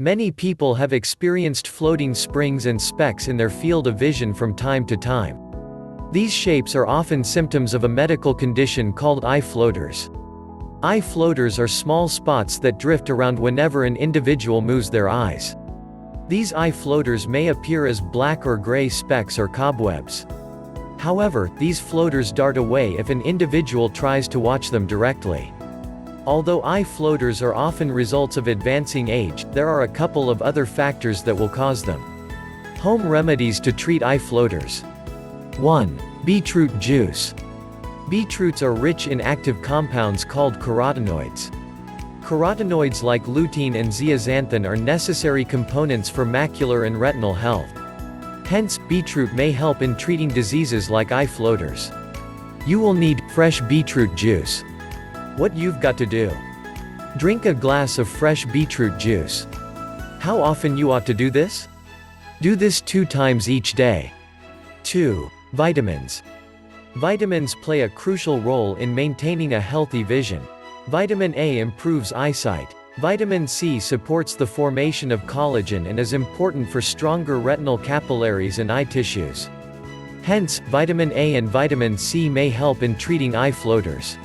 Many people have experienced floating springs and specks in their field of vision from time to time. These shapes are often symptoms of a medical condition called eye floaters. Eye floaters are small spots that drift around whenever an individual moves their eyes. These eye floaters may appear as black or gray specks or cobwebs. However, these floaters dart away if an individual tries to watch them directly. Although eye floaters are often results of advancing age, there are a couple of other factors that will cause them. Home remedies to treat eye floaters. 1. Beetroot juice. Beetroots are rich in active compounds called carotenoids. Carotenoids like lutein and zeaxanthin are necessary components for macular and retinal health. Hence, beetroot may help in treating diseases like eye floaters. You will need fresh beetroot juice. What you've got to do: drink a glass of fresh beetroot juice. How often you ought to do this? Do this 2 times each day. 2. Vitamins. Vitamins play a crucial role in maintaining a healthy vision. Vitamin A improves eyesight. Vitamin C supports the formation of collagen and is important for stronger retinal capillaries and eye tissues. Hence, vitamin A and vitamin C may help in treating eye floaters.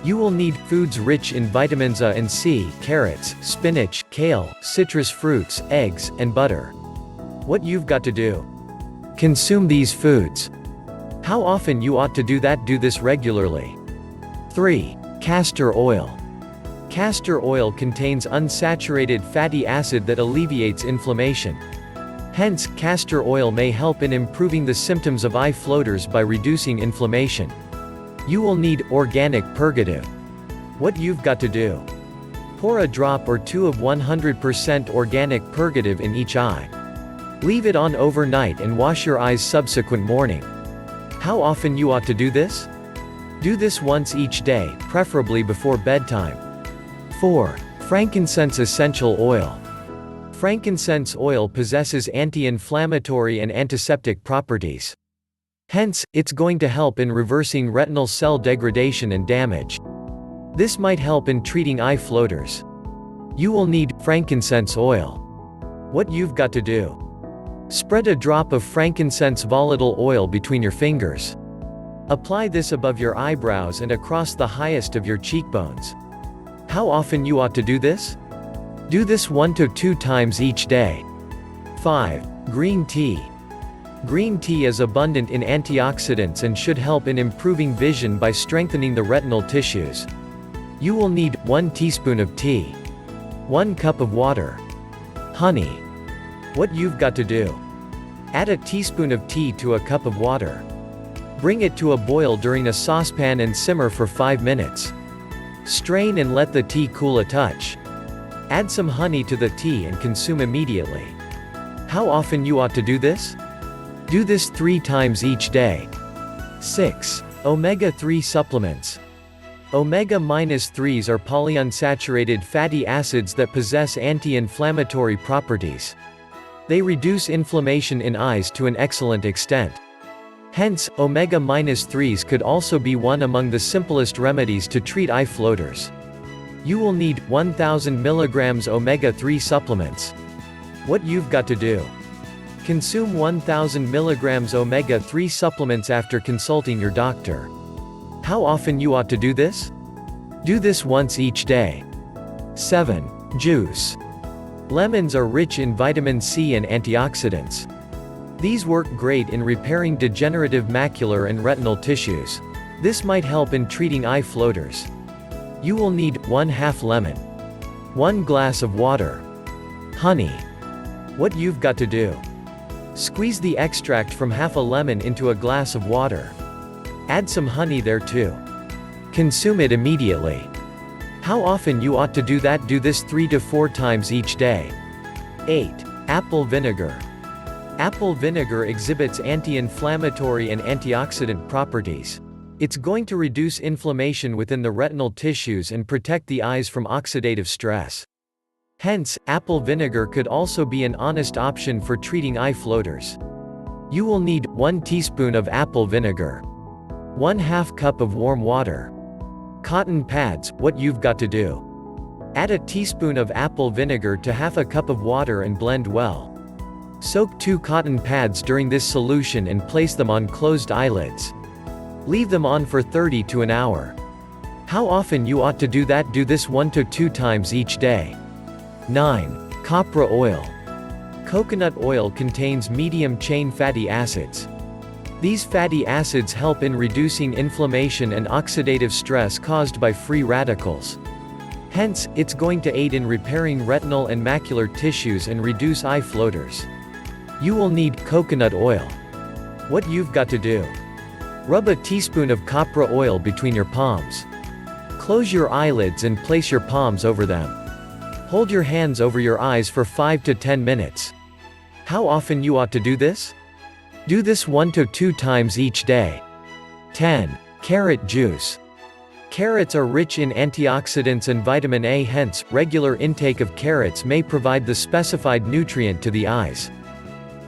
You will need foods rich in vitamins A and C: carrots, spinach, kale, citrus fruits, eggs, and butter. What you've got to do: consume these foods. How often you ought to do that? Do this regularly. 3. Castor oil. Castor oil contains unsaturated fatty acid that alleviates inflammation. Hence, castor oil may help in improving the symptoms of eye floaters by reducing inflammation. You will need organic purgative. What you've got to do: pour a drop or 2 of 100% organic purgative in each eye. Leave it on overnight and wash your eyes subsequent morning. How often you ought to do this? Do this once each day, preferably before bedtime. 4. Frankincense essential oil. Frankincense oil possesses anti-inflammatory and antiseptic properties. Hence, it's going to help in reversing retinal cell degradation and damage. This might help in treating eye floaters. You will need frankincense oil. What you've got to do: spread a drop of frankincense volatile oil between your fingers. Apply this above your eyebrows and across the highest of your cheekbones. How often you ought to do this? Do this 1 to 2 times each day. 5. Green tea. Green tea is abundant in antioxidants and should help in improving vision by strengthening the retinal tissues. You will need 1 teaspoon of tea, 1 cup of water, honey. What you've got to do: add a teaspoon of tea to a cup of water. Bring it to a boil during a saucepan and simmer for 5 minutes. Strain and let the tea cool a touch. Add some honey to the tea and consume immediately. How often you ought to do this? Do this 3 times each day. 6. Omega-3 supplements. Omega-3s are polyunsaturated fatty acids that possess anti-inflammatory properties. They reduce inflammation in eyes to an excellent extent. Hence, omega-3s could also be one among the simplest remedies to treat eye floaters. You will need 1,000 mg omega-3 supplements. What you've got to do: consume 1,000 mg omega-3 supplements after consulting your doctor. How often you ought to do this? Do this once each day. 7. Juice. Lemons are rich in vitamin C and antioxidants. These work great in repairing degenerative macular and retinal tissues. This might help in treating eye floaters. You will need 1/2 lemon, 1 glass of water, honey. What you've got to do: squeeze the extract from half a lemon into a glass of water. Add some honey there too. Consume it immediately. How often you ought to do that? Do this 3 to 4 times each day. 8. Apple vinegar. Apple vinegar exhibits anti-inflammatory and antioxidant properties. It's going to reduce inflammation within the retinal tissues and protect the eyes from oxidative stress. Hence, apple vinegar could also be an honest option for treating eye floaters. You will need 1 teaspoon of apple vinegar, 1/2 cup of warm water, cotton pads. What you've got to do: Add a teaspoon of apple vinegar to half a cup of water and blend well. Soak 2 cotton pads during this solution and place them on closed eyelids. Leave them on for 30 to an hour. How often you ought to do that? Do this 1 to 2 times each day. 9. Copra oil. Coconut oil contains medium-chain fatty acids. These fatty acids help in reducing inflammation and oxidative stress caused by free radicals. Hence, it's going to aid in repairing retinal and macular tissues and reduce eye floaters. You will need coconut oil. What you've got to do: rub a teaspoon of copra oil between your palms. Close your eyelids and place your palms over them. Hold your hands over your eyes for 5 to 10 minutes. How often you ought to do this? Do this 1 to 2 times each day. 10. Carrot juice. Carrots are rich in antioxidants and vitamin A, hence, regular intake of carrots may provide the specified nutrient to the eyes.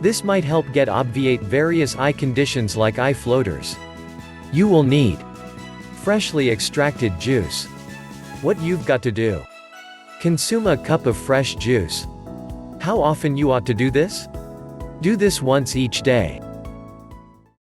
This might help obviate various eye conditions like eye floaters. You will need freshly extracted juice. What you've got to do: consume a cup of fresh juice. How often you ought to do this? Do this once each day.